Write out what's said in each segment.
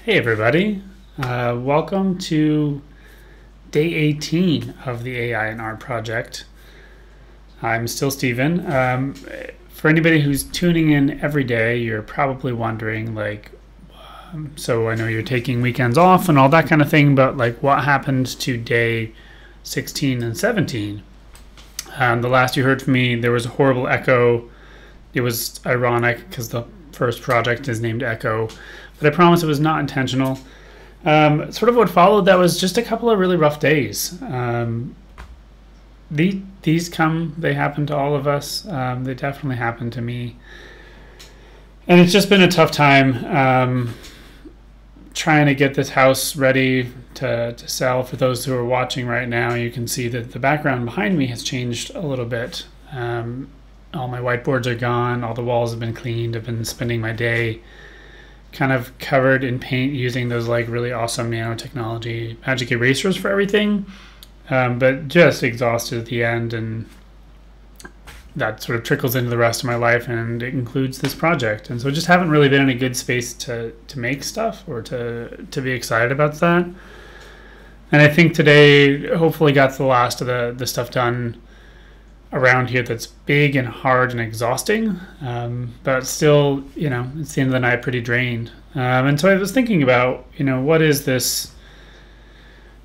Hey everybody, welcome to day 18 of the AI and Art project. I'm still Steven. For anybody who's tuning in every day, you're probably wondering so I know you're taking weekends off and all that kind of thing, but what happened to day 16 and 17? The last you heard from me, there was a horrible echo. It was ironic because the first project is named Echo, but I promise it was not intentional. Sort of what followed that was just a couple of really rough days. These they happen to all of us. They definitely happened to me. And it's just been a tough time trying to get this house ready to sell. For those who are watching right now, you can see that the background behind me has changed a little bit. All my whiteboards are gone. All the walls have been cleaned. I've been spending my day kind of covered in paint using those really awesome nanotechnology magic erasers for everything. But just exhausted at the end, and that sort of trickles into the rest of my life, and it includes this project. And so just haven't really been in a good space to make stuff or to be excited about that. And I think today hopefully got the last of the stuff done around here that's big and hard and exhausting, but still, it's the end of the night, pretty drained. And so I was thinking about, what is this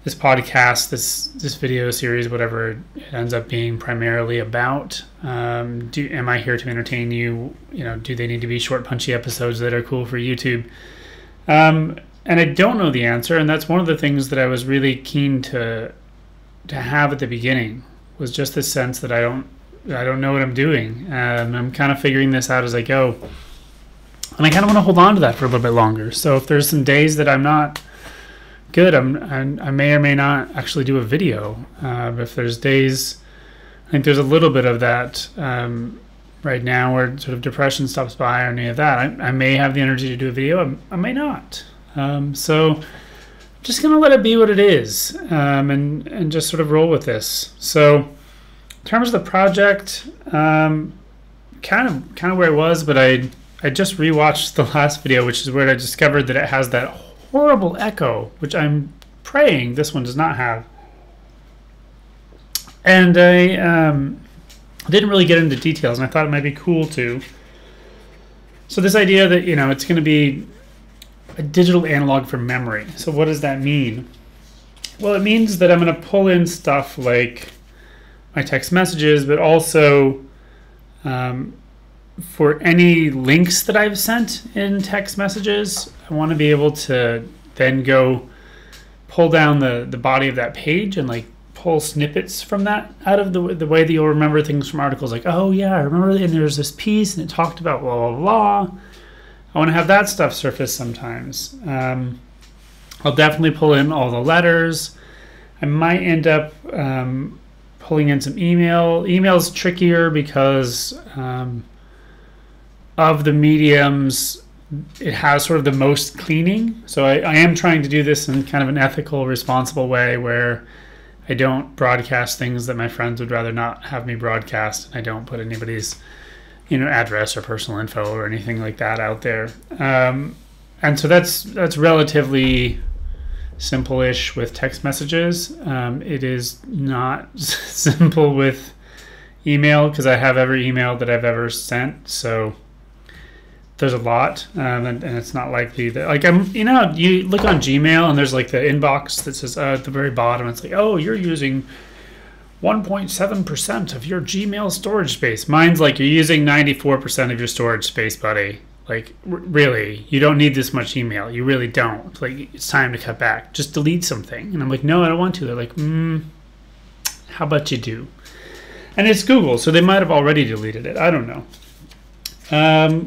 podcast, this video series, whatever it ends up being primarily about? Am I here to entertain you? Do they need to be short, punchy episodes that are cool for YouTube? And I don't know the answer, and that's one of the things that I was really keen to have at the beginning. Was just this sense that I don't know what I'm doing. I'm kind of figuring this out as I go, and I kind of want to hold on to that for a little bit longer. So if there's some days that I'm not good, I may or may not actually do a video. If there's days, I think there's a little bit of that right now where sort of depression stops by or any of that. I may have the energy to do a video. I may not. So just gonna let it be what it is, and just sort of roll with this. So in terms of the project, kind of where I was, but I just rewatched the last video, which is where I discovered that it has that horrible echo, which I'm praying this one does not have. And I didn't really get into details, and I thought it might be cool to. So this idea that it's going to be a digital analog for memory. So what does that mean? Well, it means that I'm going to pull in stuff like my text messages, but also for any links that I've sent in text messages, I want to be able to then go pull down the body of that page and pull snippets from that out of the way that you'll remember things from articles. Oh yeah, I remember, and there's this piece and it talked about blah, blah, blah. I want to have that stuff surface sometimes. I'll definitely pull in all the letters. I might end up pulling in some email. Email's trickier because of the mediums, it has sort of the most cleaning. So I am trying to do this in kind of an ethical, responsible way where I don't broadcast things that my friends would rather not have me broadcast. I don't put anybody's address or personal info or anything like that out there. And so that's relatively simple-ish with text messages. It is not simple with email because I have every email that I've ever sent. So there's a lot, and it's not likely that you look on Gmail and there's the inbox that says at the very bottom, it's oh, you're using 1.7% of your Gmail storage space. Mine's you're using 94% of your storage space, buddy. Really, you don't need this much email. You really don't. It's time to cut back. Just delete something. And I'm no, I don't want to. They're how about you do? And it's Google, so they might have already deleted it. I don't know.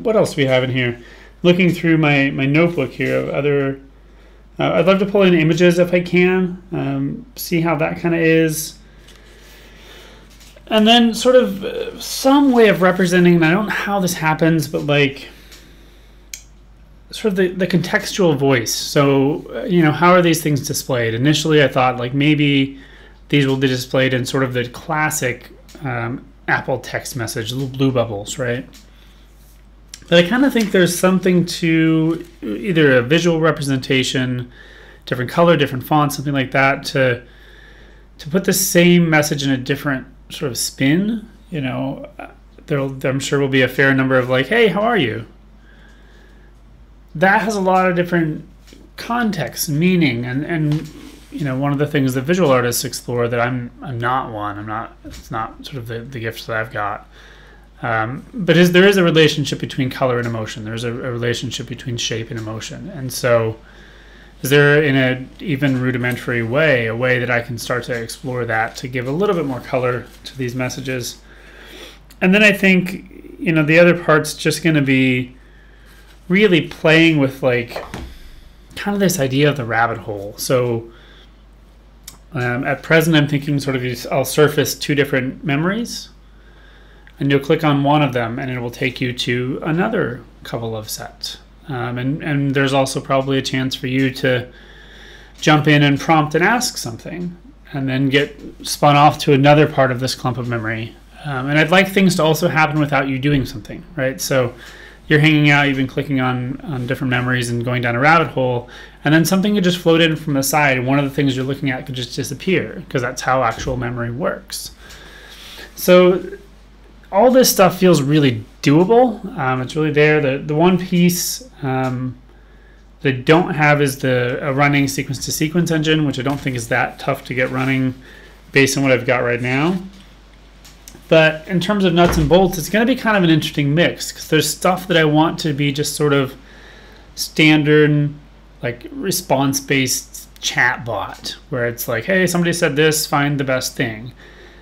What else do we have in here? Looking through my notebook here of other... I'd love to pull in images if I can. See how that kind of is. And then sort of some way of representing, and I don't know how this happens, but sort of the contextual voice. So, how are these things displayed? Initially, I thought maybe these will be displayed in sort of the classic Apple text message, little blue bubbles, right? But I kind of think there's something to either a visual representation, different color, different font, something like that, to put the same message in a different sort of spin. You know, I'm sure will be a fair number of like, hey, how are you? That has a lot of different context, meaning, and you know, one of the things that visual artists explore that I'm not one. It's not sort of the gift that I've got. But there is a relationship between color and emotion. There's a relationship between shape and emotion. And so is there, in an even rudimentary way, a way that I can start to explore that to give a little bit more color to these messages? And then I think, you know, the other part's just going to be really playing with like kind of this idea of the rabbit hole. So at present, I'm thinking sort of I'll surface two different memories, and you'll click on one of them and it will take you to another couple of sets. And there's also probably a chance for you to jump in and prompt and ask something and then get spun off to another part of this clump of memory. And I'd like things to also happen without you doing something, right? So you're hanging out, you've been clicking on different memories and going down a rabbit hole, and then something could just float in from the side, and one of the things you're looking at could just disappear, because that's how actual memory works. So all this stuff feels really doable. It's really there. The one piece that I don't have is a running sequence-to-sequence engine, which I don't think is that tough to get running based on what I've got right now. But in terms of nuts and bolts, it's going to be kind of an interesting mix, because there's stuff that I want to be just sort of standard, like response-based chat bot, where it's like, hey, somebody said this, find the best thing.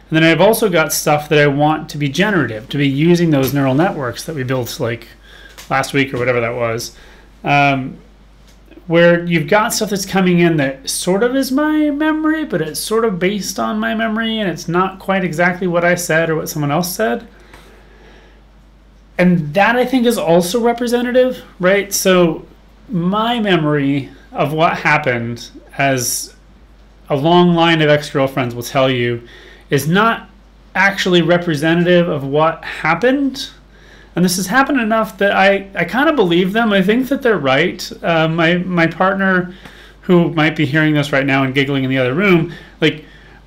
And then I've also got stuff that I want to be generative, to be using those neural networks that we built like last week or whatever that was, where you've got stuff that's coming in that sort of is my memory, but it's sort of based on my memory, and it's not quite exactly what I said or what someone else said. And that, I think, is also representative, right? So my memory of what happened, as a long line of ex-girlfriends will tell you, is not actually representative of what happened. And this has happened enough that I kind of believe them. I think that they're right. My partner, who might be hearing this right now and giggling in the other room, like,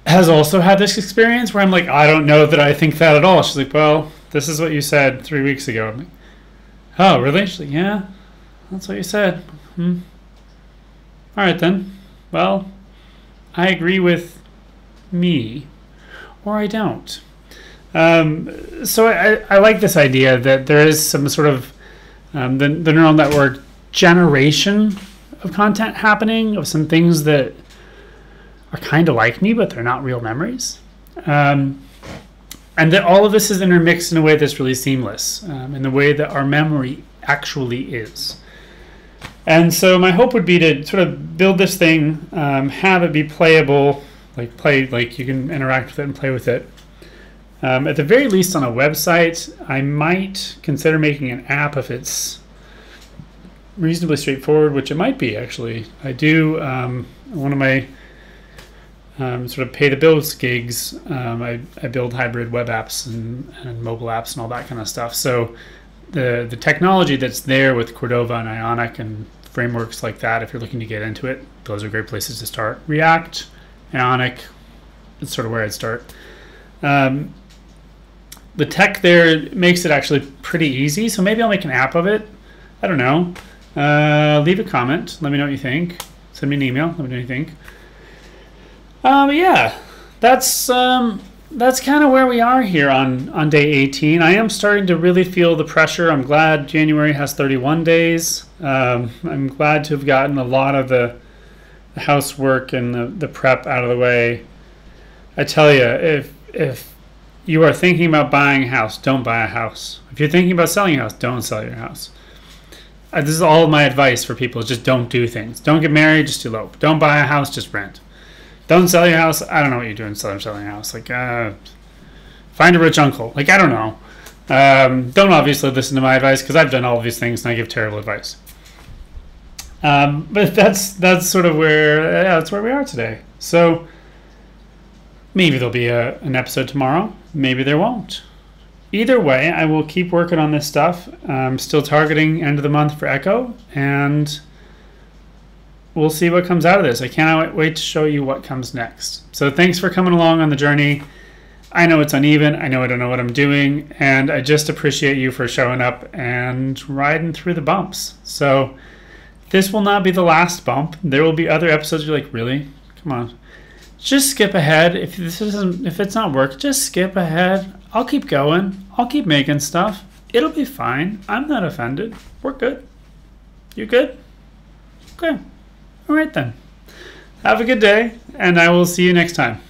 has also had this experience where I'm like, I don't know that I think that at all. She's like, well, this is what you said 3 weeks ago. I'm like, oh, really? She's like, yeah, that's what you said. All right, then. Well, I agree with me, or I don't. So I like this idea that there is some sort of the neural network generation of content happening, of some things that are kind of like me, but they're not real memories. And that all of this is intermixed in a way that's really seamless, in the way that our memory actually is. And so my hope would be to sort of build this thing, have it be playable, like you can interact with it and play with it. At the very least on a website. I might consider making an app if it's reasonably straightforward, which it might be, actually. I do, one of my sort of pay the bills gigs, I build hybrid web apps and mobile apps and all that kind of stuff. So the technology that's there with Cordova and Ionic and frameworks like that, if you're looking to get into it, those are great places to start. React, Ionic, it's sort of where I'd start. The tech there makes it actually pretty easy, so maybe I'll make an app of it. I don't know. Leave a comment. Let me know what you think. Send me an email. Let me know what you think. But yeah, that's kind of where we are here on day 18. I am starting to really feel the pressure. I'm glad January has 31 days. I'm glad to have gotten a lot of the housework and the prep out of the way. I tell you, if you are thinking about buying a house, don't buy a house. If you're thinking about selling a house, don't sell your house. This is all of my advice for people, is just don't do things. Don't get married, just elope. Don't buy a house, just rent. Don't sell your house. I don't know what you're doing selling a house. Like, find a rich uncle. Like, I don't know. Don't obviously listen to my advice, because I've done all of these things and I give terrible advice. But that's sort of that's where we are today. So maybe there'll be an episode tomorrow. Maybe there won't. either way, I will keep working on this stuff. I'm still targeting end of the month for Echo, and we'll see what comes out of this. I cannot wait to show you what comes next. So thanks for coming along on the journey. I know it's uneven. I know I don't know what I'm doing, and I just appreciate you for showing up and riding through the bumps. So this will not be the last bump. There will be other episodes you're like, really? Come on. Just skip ahead. If it's not work, just skip ahead. I'll keep going. I'll keep making stuff. It'll be fine. I'm not offended. We're good. You good? Okay. All right then. Have a good day, and I will see you next time.